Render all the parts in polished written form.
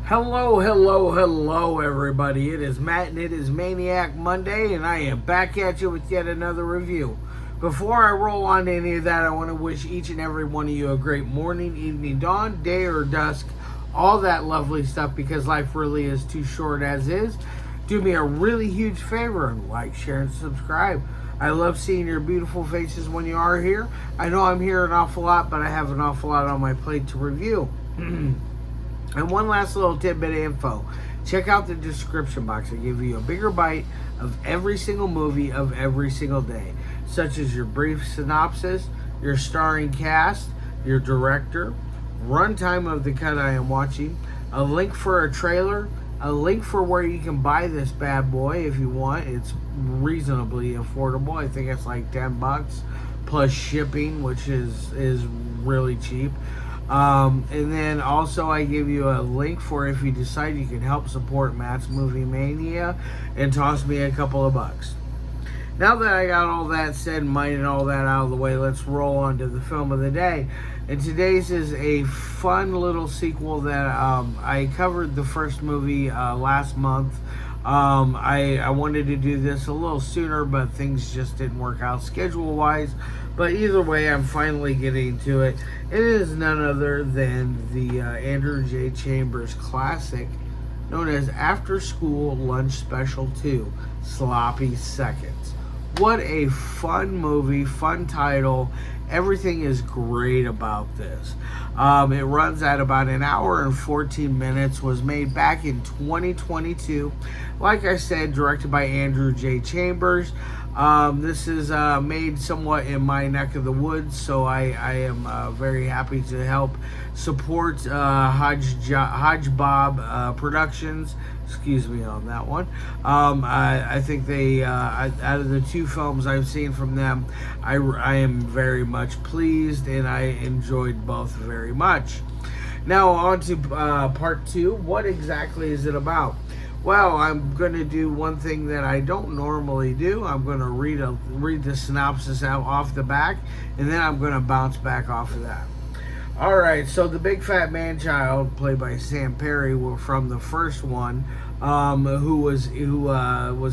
Hello, hello, hello, everybody. It is Matt and it is Maniac Monday, and I am back at you with yet another review. Before I roll on to any of that, I want to wish each and every one of you a great morning, evening, dawn, day, or dusk, all that lovely stuff, because life really is too short as is. Do me a really huge favor and like, share, and subscribe. I love seeing your beautiful faces when you are here. I know I'm here an awful lot, but I have an awful lot on my plate to review. And one last little tidbit of info. Check out the description box. I give you a bigger bite of every single movie of every single day, such as your brief synopsis, your starring cast, your director, runtime of the cut I am watching, a link for a trailer, a link for where you can buy this bad boy if you want. It's reasonably affordable. I think it's like $10 plus shipping, which is really cheap. And then also I give you a link for if you decide you can help support Matt's Movie Mania and toss me a couple of bucks. Now that I got all that said and minded all that out of the way, let's roll on to the film of the day. And today's is a fun little sequel that I covered the first movie last month. I wanted to do this a little sooner, but things just didn't work out schedule-wise. But either way, I'm finally getting to it. It is none other than the Andrew J. Chambers classic known as After School Lunch Special 2, Sloppy Seconds. What a fun movie, fun title. Everything is great about this. It runs at about an hour and 14 minutes, was made back in 2022. Like I said, directed by Andrew J. Chambers. This is made somewhat in my neck of the woods, so I am very happy to help support Hodge Bob Productions. Excuse me on that one. I think they, out of the two films I've seen from them, I am very much pleased, and I enjoyed both very much. Now on to part two. What exactly is it about? Well, I'm going to do one thing that I don't normally do. I'm going to read the synopsis out off the back, and then I'm going to bounce back off of that. All right, so the big fat man child, played by Sam Perry, from the first one, who was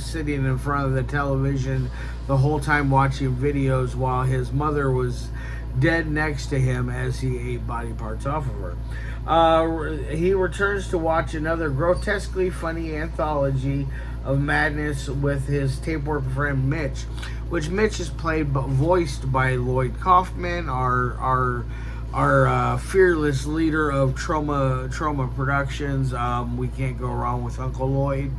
sitting in front of the television the whole time watching videos while his mother was dead next to him as he ate body parts off of her. He returns to watch another grotesquely funny anthology of madness with his tapeworm friend Mitch, which Mitch is voiced by Lloyd Kaufman, our fearless leader of Trauma Productions. We can't go wrong with Uncle Lloyd.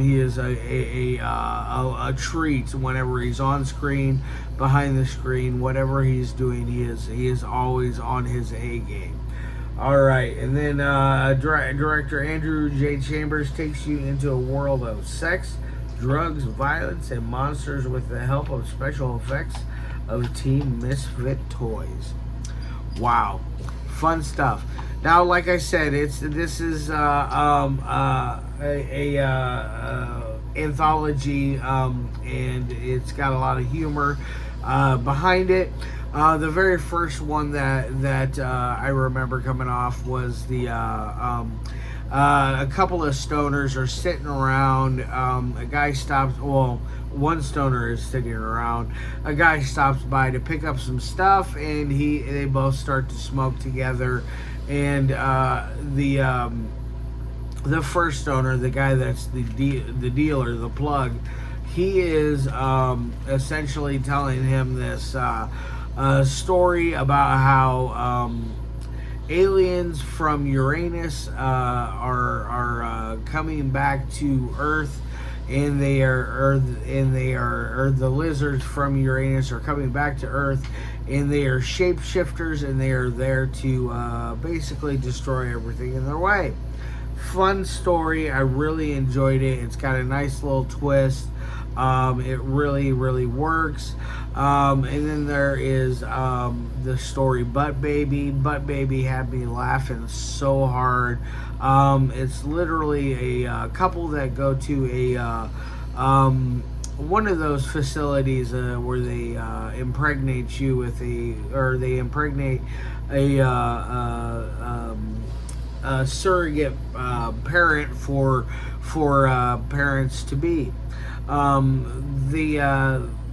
He is a treat whenever he's on screen, behind the screen, whatever he's doing. He is always on his A game. All right, and then director Andrew J. Chambers takes you into a world of sex, drugs, violence, and monsters with the help of special effects of Team Misfit Toys. Wow, fun stuff. Now, like I said, this is anthology, and it's got a lot of humor behind it. The very first one that I remember coming off was a couple of stoners are sitting around. A guy stops. Well, one stoner is sitting around. A guy stops by to pick up some stuff, and they both start to smoke together. And the first stoner, the guy that's the dealer, the plug, he is essentially telling him this story about how aliens from Uranus are coming back to Earth, and the lizards from Uranus are coming back to Earth, and they are shapeshifters, and they are there to basically destroy everything in their way. Fun story. I really enjoyed it. It's got a nice little twist. It really works. And then there is the story Butt Baby. Butt Baby had me laughing so hard. It's literally a couple that go to one of those facilities where they impregnate you with they impregnate a a surrogate parent for parents to be.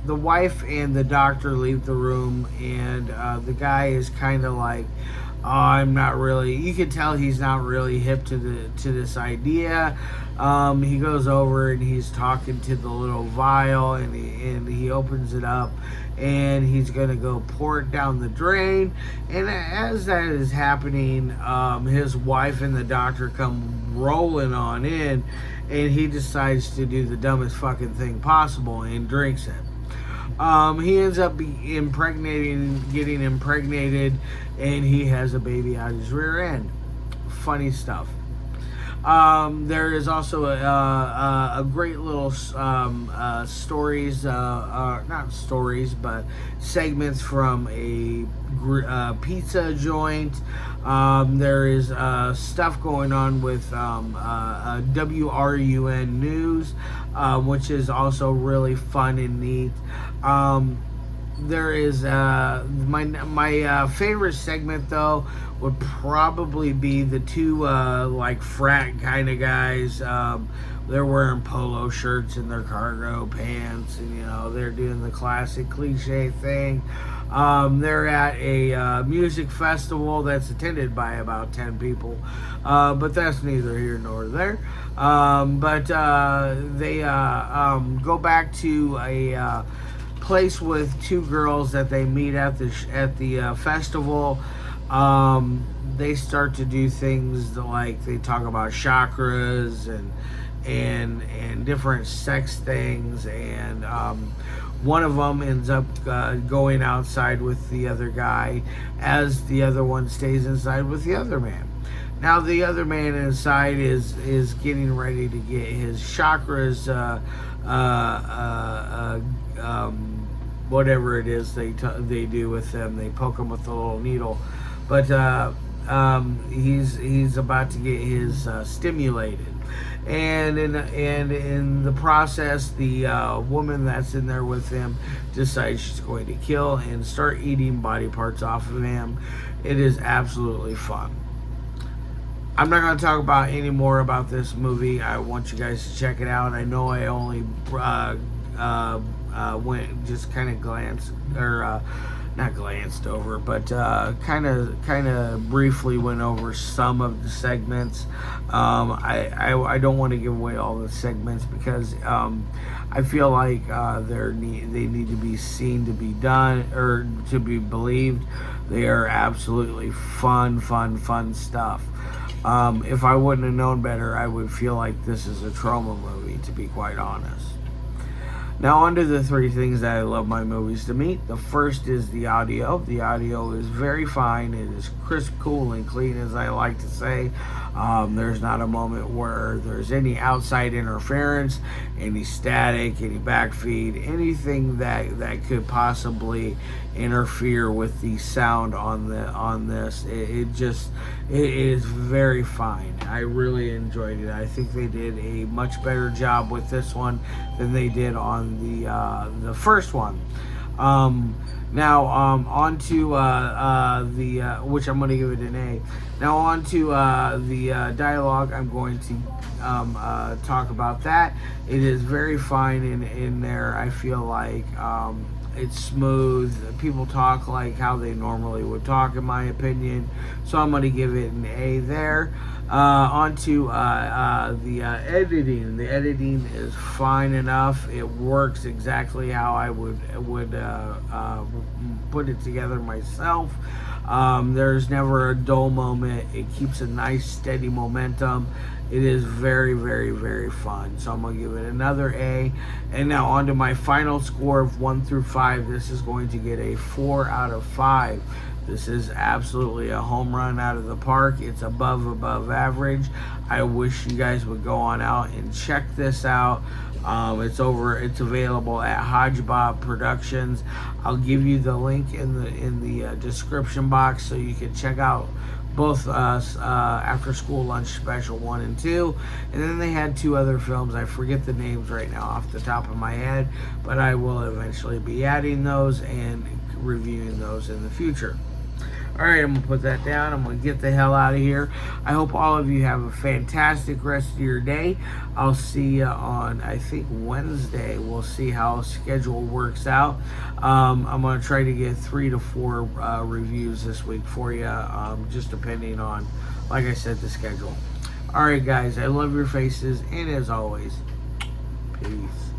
The wife and the doctor leave the room, and the guy is kind of like, "Oh, I'm not really." You can tell he's not really hip to this idea. He goes over and he's talking to the little vial, and he opens it up, and he's gonna go pour it down the drain. And as that is happening, his wife and the doctor come rolling on in, and he decides to do the dumbest fucking thing possible and drinks it. He ends up getting impregnated, and he has a baby out his rear end. Funny stuff. There is also a great little stories, not stories, but segments from a pizza joint. There is stuff going on with WRUN News, which is also really fun and neat. There is my favorite segment though would probably be the two like frat kind of guys. They're wearing polo shirts and their cargo pants, and they're doing the classic cliche thing. They're at a music festival that's attended by about 10 people, but that's neither here nor there. But they go back to a place with two girls that they meet at the festival. They start to do things like they talk about chakras and different sex things, and one of them ends up going outside with the other guy, as the other one stays inside with the other man. Now the other man inside is getting ready to get his chakras, whatever it is they do with them. They poke them with a little needle, but he's about to get his stimulated. And in the process, the woman that's in there with him decides she's going to kill and start eating body parts off of him. It is absolutely fun. I'm not going to talk about any more about this movie. I want you guys to check it out. I know I only went just kind of glanced, or not glanced over, but kind of briefly went over some of the segments. I don't want to give away all the segments because I feel like they need to be seen to be done, or to be believed. They are absolutely fun stuff. If I wouldn't have known better, I would feel like this is a trauma movie, to be quite honest. Now, on to the three things that I love my movies to meet. The first is the audio. The audio is very fine. It is crisp, cool, and clean, as I like to say. There's not a moment where there's any outside interference, any static, any backfeed, anything that could possibly interfere with the sound on this. It is very fine. I really enjoyed it. I think they did a much better job with this one than they did on the first one. Now, on to the which I'm going to give it an A. Now, on to the dialogue. I'm going to talk about that. It is very fine in there. I feel like it's smooth. People talk like how they normally would talk, in my opinion. So I'm going to give it an A there. On to the editing. The editing is fine enough. It works exactly how I would put it together myself. There's never a dull moment. It keeps a nice steady momentum. It is very, very, very fun. So I'm going to give it another A. And now on to my final score of 1 through 5. This is going to get a 4 out of 5. This is absolutely a home run out of the park. It's above average. I wish you guys would go on out and check this out. It's available at Hodgebob Productions. I'll give you the link in the description box so you can check out both After School Lunch Special 1 and 2. And then they had 2 other films. I forget the names right now off the top of my head, but I will eventually be adding those and reviewing those in the future. All right, I'm going to put that down. I'm going to get the hell out of here. I hope all of you have a fantastic rest of your day. I'll see you on, I think, Wednesday. We'll see how schedule works out. I'm going to try to get 3 to 4 reviews this week for you, just depending on, like I said, the schedule. All right, guys, I love your faces, and as always, peace.